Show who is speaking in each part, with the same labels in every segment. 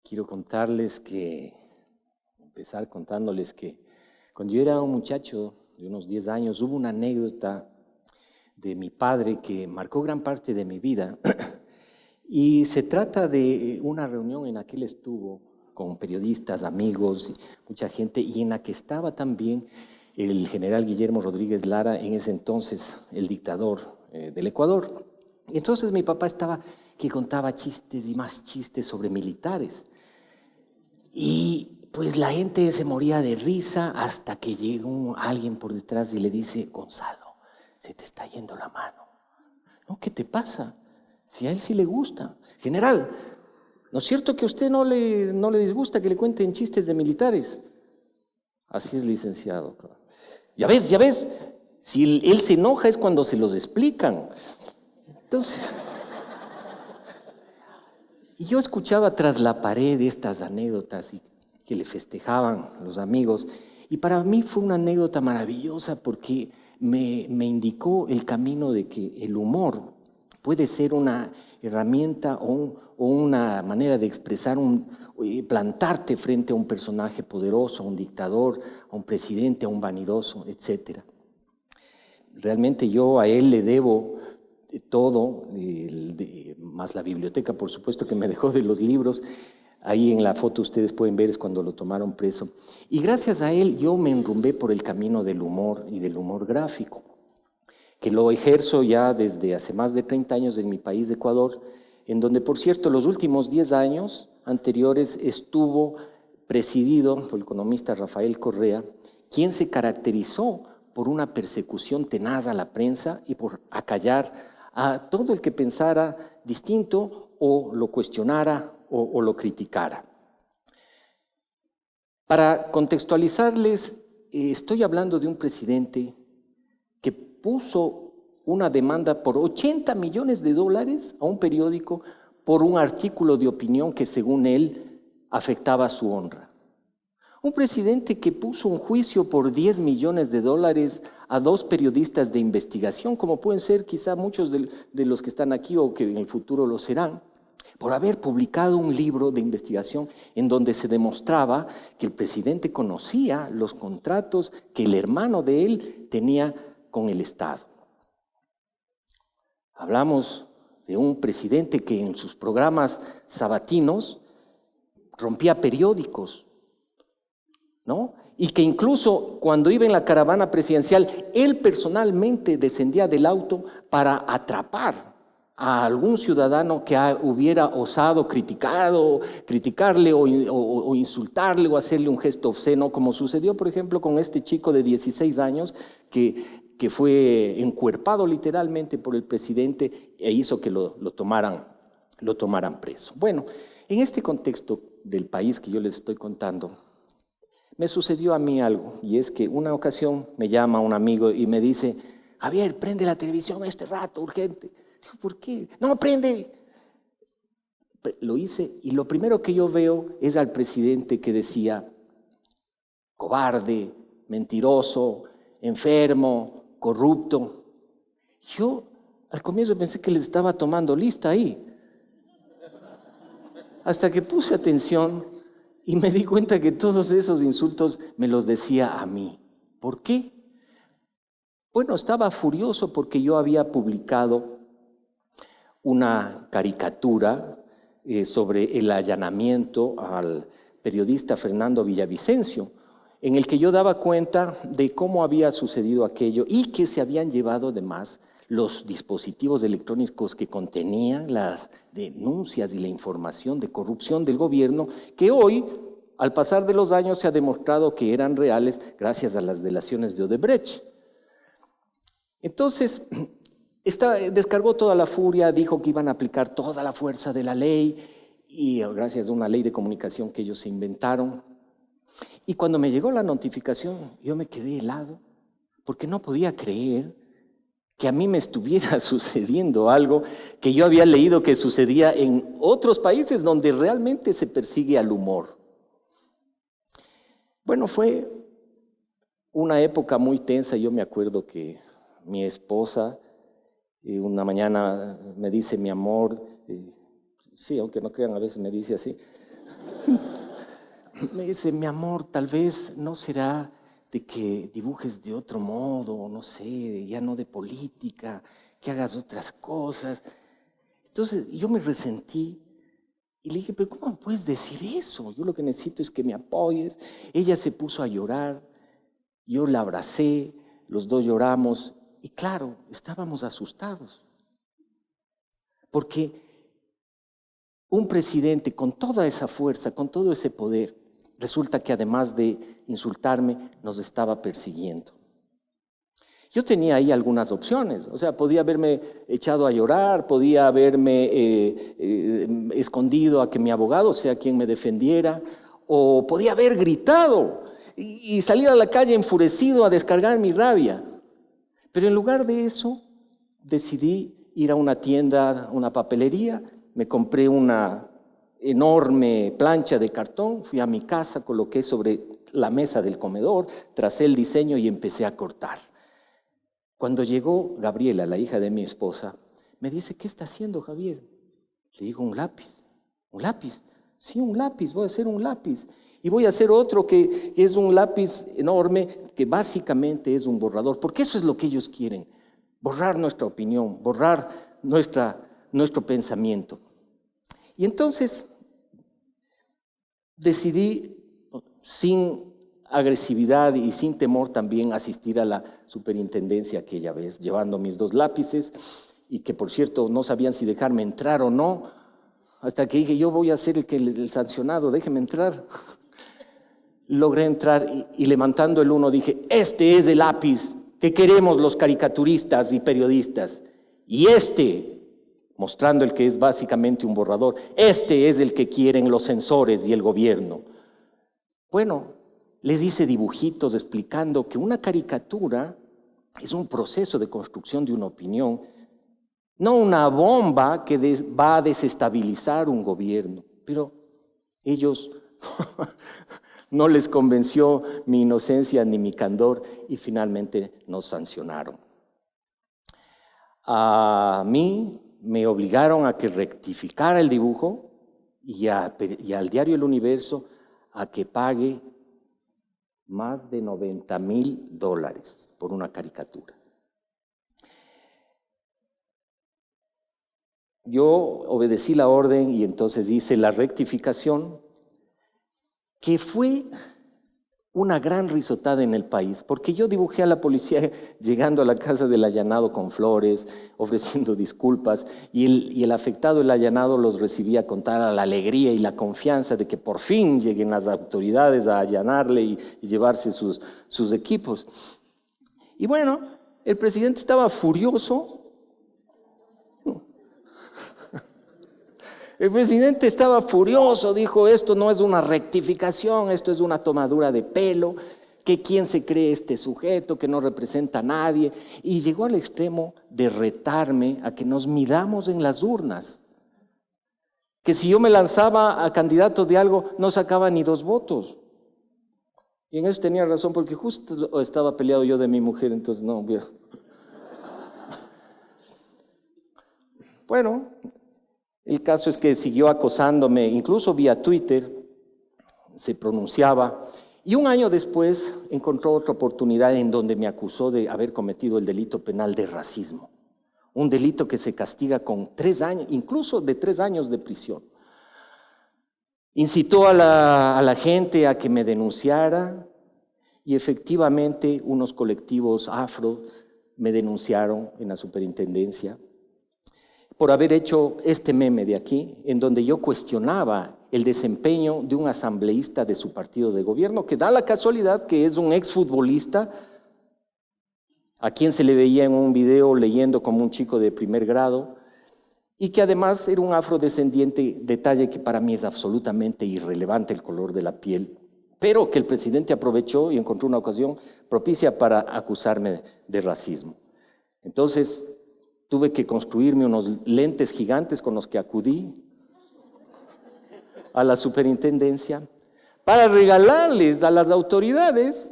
Speaker 1: quiero empezar contándoles que cuando yo era un muchacho de unos 10 años, hubo una anécdota de mi padre que marcó gran parte de mi vida. Y se trata de una reunión en la que él estuvo con periodistas, amigos, mucha gente, y en la que estaba también el general Guillermo Rodríguez Lara, en ese entonces el dictador del Ecuador. Y entonces mi papá estaba que contaba chistes y más chistes sobre militares. Y pues la gente se moría de risa hasta que llegó alguien por detrás y le dice: Gonzalo, se te está yendo la mano. ¿No? ¿Qué te pasa? Si a él sí le gusta. General, ¿no es cierto que a usted no le disgusta que le cuenten chistes de militares? Así es, licenciado. Ya ves, si él se enoja es cuando se los explican. Entonces, y yo escuchaba tras la pared estas anécdotas que le festejaban los amigos, y para mí fue una anécdota maravillosa porque me indicó el camino de que el humor puede ser una herramienta o una manera de expresar, plantarte frente a un personaje poderoso, a un dictador, a un presidente, a un vanidoso, etc. Realmente yo a él le debo todo, más la biblioteca, por supuesto, que me dejó de los libros. Ahí en la foto ustedes pueden ver, es cuando lo tomaron preso. Y gracias a él yo me enrumbé por el camino del humor y del humor gráfico, que lo ejerzo ya desde hace más de 30 años en mi país de Ecuador, en donde, por cierto, los últimos 10 años anteriores estuvo presidido por el economista Rafael Correa, quien se caracterizó por una persecución tenaz a la prensa y por acallar a todo el que pensara distinto o lo cuestionara o lo criticara. Para contextualizarles, estoy hablando de un presidente que puso una demanda por $80 millones a un periódico por un artículo de opinión que, según él, afectaba su honra. Un presidente que puso un juicio por $10 millones a 2 periodistas de investigación, como pueden ser quizá muchos de los que están aquí o que en el futuro lo serán, por haber publicado un libro de investigación en donde se demostraba que el presidente conocía los contratos que el hermano de él tenía con el Estado. Hablamos de un presidente que en sus programas sabatinos rompía periódicos, ¿no? Y que incluso cuando iba en la caravana presidencial, él personalmente descendía del auto para atrapar a algún ciudadano que hubiera osado criticarle o insultarle o hacerle un gesto obsceno, como sucedió, por ejemplo, con este chico de 16 años que fue encuerpado literalmente por el presidente e hizo que lo tomaran preso. Bueno, en este contexto del país que yo les estoy contando, me sucedió a mí algo, y es que una ocasión me llama un amigo y me dice: Javier, prende la televisión este rato, urgente. Digo, ¿por qué? No, prende. Lo hice y lo primero que yo veo es al presidente que decía: cobarde, mentiroso, enfermo, corrupto. Yo al comienzo pensé que les estaba tomando lista ahí, hasta que puse atención y me di cuenta que todos esos insultos me los decía a mí. ¿Por qué? Bueno, estaba furioso porque yo había publicado una caricatura sobre el allanamiento al periodista Fernando Villavicencio, en el que yo daba cuenta de cómo había sucedido aquello y que se habían llevado además los dispositivos electrónicos que contenían las denuncias y la información de corrupción del gobierno, que hoy, al pasar de los años, se ha demostrado que eran reales gracias a las delaciones de Odebrecht. Entonces, descargó toda la furia, dijo que iban a aplicar toda la fuerza de la ley, y gracias a una ley de comunicación que ellos se inventaron. Y cuando me llegó la notificación, yo me quedé helado, porque no podía creer que a mí me estuviera sucediendo algo que yo había leído que sucedía en otros países donde realmente se persigue al humor. Bueno, fue una época muy tensa. Yo me acuerdo que mi esposa una mañana me dice: mi amor, sí, aunque no crean, a veces me dice así, Me dice, mi amor, tal vez no será de que dibujes de otro modo, no sé, ya no de política, que hagas otras cosas. Entonces yo me resentí y le dije, pero ¿cómo puedes decir eso? Yo lo que necesito es que me apoyes. Ella se puso a llorar, yo la abracé, los dos lloramos y claro, estábamos asustados. Porque un presidente con toda esa fuerza, con todo ese poder, resulta que además de insultarme, nos estaba persiguiendo. Yo tenía ahí algunas opciones, o sea, podía haberme echado a llorar, podía haberme escondido a que mi abogado sea quien me defendiera, o podía haber gritado y salir a la calle enfurecido a descargar mi rabia. Pero en lugar de eso, decidí ir a una tienda, una papelería, me compré una enorme plancha de cartón, fui a mi casa, coloqué sobre la mesa del comedor, tracé el diseño y empecé a cortar. Cuando llegó Gabriela, la hija de mi esposa, me dice, ¿qué está haciendo Javier? Le digo, un lápiz. ¿Un lápiz? Sí, un lápiz, voy a hacer un lápiz. Y voy a hacer otro que es un lápiz enorme, que básicamente es un borrador, porque eso es lo que ellos quieren, borrar nuestra opinión, borrar nuestro pensamiento. Y entonces decidí, sin agresividad y sin temor, también asistir a la superintendencia aquella vez, llevando mis 2 lápices, y que por cierto no sabían si dejarme entrar o no, hasta que dije, yo voy a ser el sancionado, déjeme entrar. Logré entrar y levantando el uno dije, este es el lápiz que queremos los caricaturistas y periodistas, y mostrando el que es básicamente un borrador, este es el que quieren los censores y el gobierno. Bueno, les hice dibujitos explicando que una caricatura es un proceso de construcción de una opinión, no una bomba que va a desestabilizar un gobierno. Pero ellos no les convenció mi inocencia ni mi candor y finalmente nos sancionaron. A mí me obligaron a que rectificara el dibujo y al diario El Universo a que pague más de $90,000 por una caricatura. Yo obedecí la orden y entonces hice la rectificación, que fue una gran risotada en el país, porque yo dibujé a la policía llegando a la casa del allanado con flores, ofreciendo disculpas, y el afectado, el allanado, los recibía con toda la alegría y la confianza de que por fin lleguen las autoridades a allanarle y llevarse sus equipos. Y bueno, el presidente estaba furioso. El presidente estaba furioso, dijo, esto no es una rectificación, esto es una tomadura de pelo, que quién se cree este sujeto, que no representa a nadie, y llegó al extremo de retarme a que nos midamos en las urnas, que si yo me lanzaba a candidato de algo, no sacaba ni 2 votos. Y en eso tenía razón, porque justo estaba peleado yo de mi mujer, entonces no. Bueno, el caso es que siguió acosándome, incluso vía Twitter, se pronunciaba, y un año después encontró otra oportunidad en donde me acusó de haber cometido el delito penal de racismo, un delito que se castiga con 3 años, incluso de 3 años de prisión. Incitó a la gente a que me denunciara, y efectivamente unos colectivos afro me denunciaron en la superintendencia por haber hecho este meme de aquí, en donde yo cuestionaba el desempeño de un asambleísta de su partido de gobierno, que da la casualidad que es un exfutbolista, a quien se le veía en un video leyendo como un chico de primer grado, y que además era un afrodescendiente, detalle que para mí es absolutamente irrelevante el color de la piel, pero que el presidente aprovechó y encontró una ocasión propicia para acusarme de racismo. Entonces, tuve que construirme unos lentes gigantes con los que acudí a la superintendencia para regalarles a las autoridades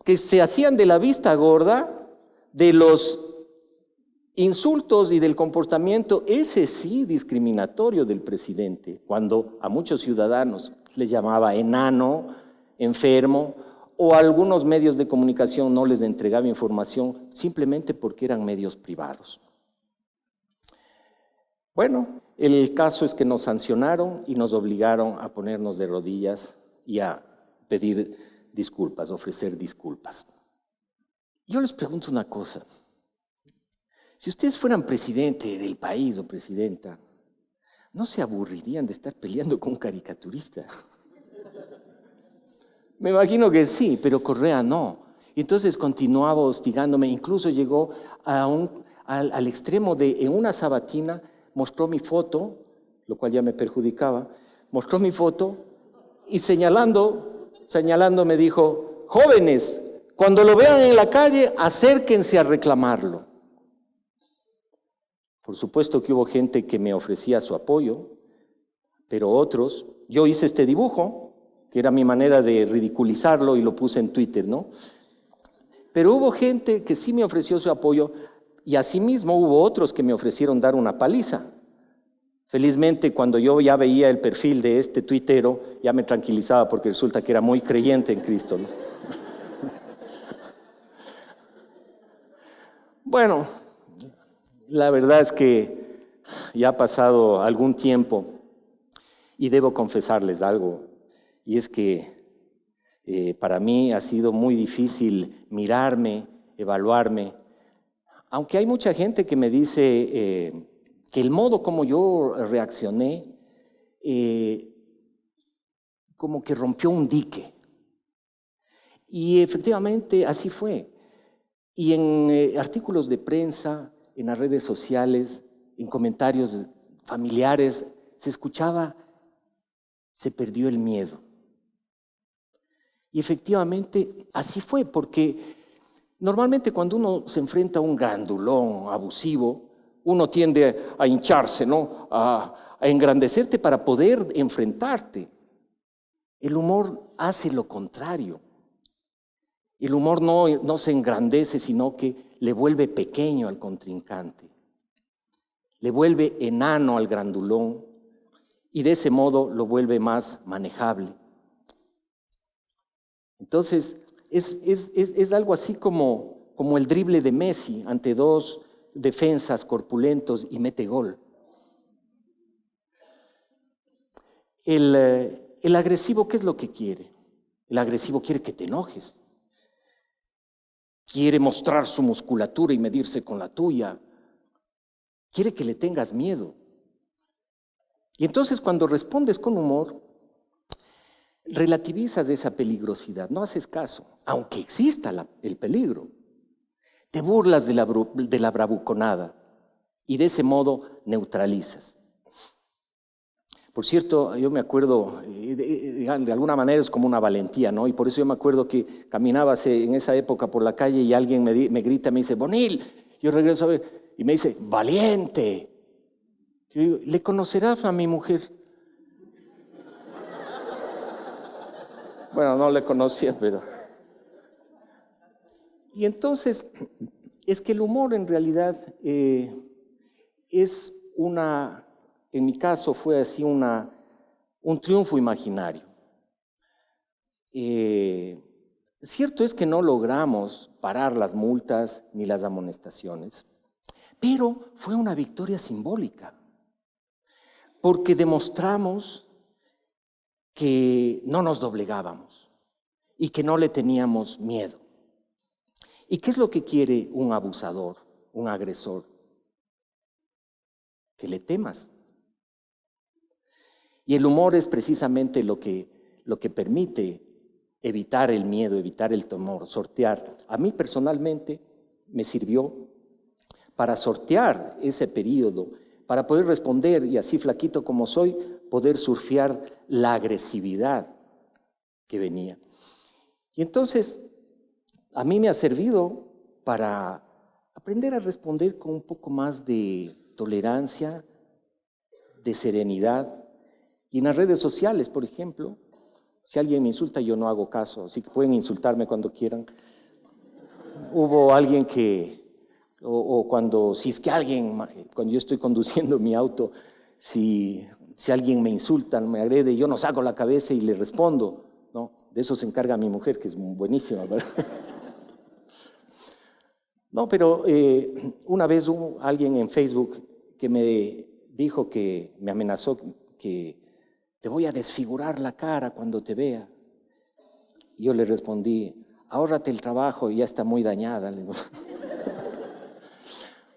Speaker 1: que se hacían de la vista gorda de los Insultos y del comportamiento, ese sí, discriminatorio del presidente, cuando a muchos ciudadanos les llamaba enano, enfermo, o a algunos medios de comunicación no les entregaba información simplemente porque eran medios privados. Bueno, el caso es que nos sancionaron y nos obligaron a ponernos de rodillas y a pedir disculpas, ofrecer disculpas. Yo les pregunto una cosa. Si ustedes fueran presidente del país o presidenta, ¿no se aburrirían de estar peleando con un caricaturista? Me imagino que sí, pero Correa no. Y entonces continuaba hostigándome, incluso llegó al extremo de, en una sabatina, mostró mi foto, lo cual ya me perjudicaba, mostró mi foto y señalando me dijo, jóvenes, cuando lo vean en la calle, acérquense a reclamarlo. Por supuesto que hubo gente que me ofrecía su apoyo, pero otros, yo hice este dibujo, que era mi manera de ridiculizarlo y lo puse en Twitter, ¿no? Pero hubo gente que sí me ofreció su apoyo y asimismo hubo otros que me ofrecieron dar una paliza. Felizmente, cuando yo ya veía el perfil de este tuitero, ya me tranquilizaba porque resulta que era muy creyente en Cristo, ¿no? Bueno, la verdad es que ya ha pasado algún tiempo y debo confesarles algo, y es que para mí ha sido muy difícil mirarme, evaluarme, aunque hay mucha gente que me dice que el modo como yo reaccioné como que rompió un dique. Y efectivamente así fue. Y en artículos de prensa, en las redes sociales, en comentarios familiares, se escuchaba, se perdió el miedo. Y efectivamente así fue, porque normalmente cuando uno se enfrenta a un grandulón abusivo, uno tiende a hincharse, ¿no? A engrandecerte para poder enfrentarte. El humor hace lo contrario. El humor no se engrandece, sino que le vuelve pequeño al contrincante. Le vuelve enano al grandulón y de ese modo lo vuelve más manejable. Entonces, es algo así como el drible de Messi ante dos defensas corpulentos y mete gol. El agresivo, ¿qué es lo que quiere? El agresivo quiere que te enojes. Quiere mostrar su musculatura y medirse con la tuya. Quiere que le tengas miedo. Y entonces cuando respondes con humor, relativizas esa peligrosidad, no haces caso, aunque exista el peligro. Te burlas de la bravuconada y de ese modo neutralizas. Por cierto, yo me acuerdo, de alguna manera es como una valentía, ¿no? Y por eso yo me acuerdo que caminaba en esa época por la calle y alguien me grita, me dice, Bonil. Yo regreso a ver y me dice, valiente. Yo digo, ¿le conocerás a mi mujer? Bueno, no le conocía, pero... Y entonces, es que el humor en realidad es una... En mi caso fue así un triunfo imaginario. Cierto es que no logramos parar las multas ni las amonestaciones, pero fue una victoria simbólica, porque demostramos que no nos doblegábamos y que no le teníamos miedo. ¿Y qué es lo que quiere un abusador, un agresor? Que le temas. Y el humor es precisamente lo que permite evitar el miedo, evitar el temor, sortear. A mí personalmente me sirvió para sortear ese periodo, para poder responder, y así flaquito como soy, poder surfear la agresividad que venía. Y entonces, a mí me ha servido para aprender a responder con un poco más de tolerancia, de serenidad. Y en las redes sociales, por ejemplo, si alguien me insulta, yo no hago caso, así que pueden insultarme cuando quieran. Hubo alguien que O cuando, si es que alguien, cuando yo estoy conduciendo mi auto, si alguien me insulta, me agrede, yo no saco la cabeza y le respondo, ¿no? De eso se encarga mi mujer, que es buenísima, ¿verdad? No, pero una vez alguien en Facebook que me dijo que me amenazó que te voy a desfigurar la cara cuando te vea. Yo le respondí, ahórrate el trabajo, ya está muy dañada.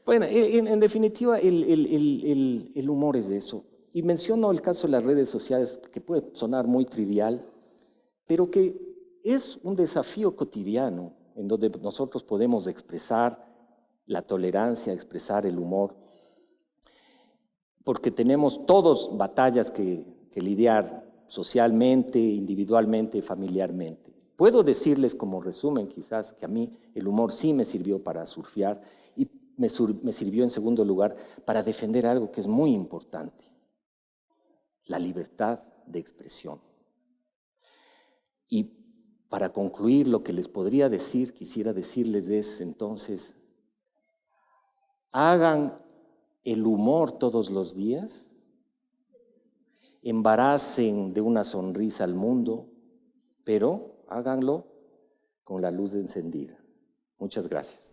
Speaker 1: Bueno, en definitiva, el humor es de eso. Y menciono el caso de las redes sociales, que puede sonar muy trivial, pero que es un desafío cotidiano en donde nosotros podemos expresar la tolerancia, expresar el humor, porque tenemos todos batallas que lidiar socialmente, individualmente, familiarmente. Puedo decirles como resumen quizás que a mí el humor sí me sirvió para surfear y me sirvió en segundo lugar para defender algo que es muy importante, la libertad de expresión. Y para concluir, lo que les podría decir, quisiera decirles es entonces, hagan el humor todos los días, embaracen de una sonrisa al mundo, pero háganlo con la luz encendida. Muchas gracias.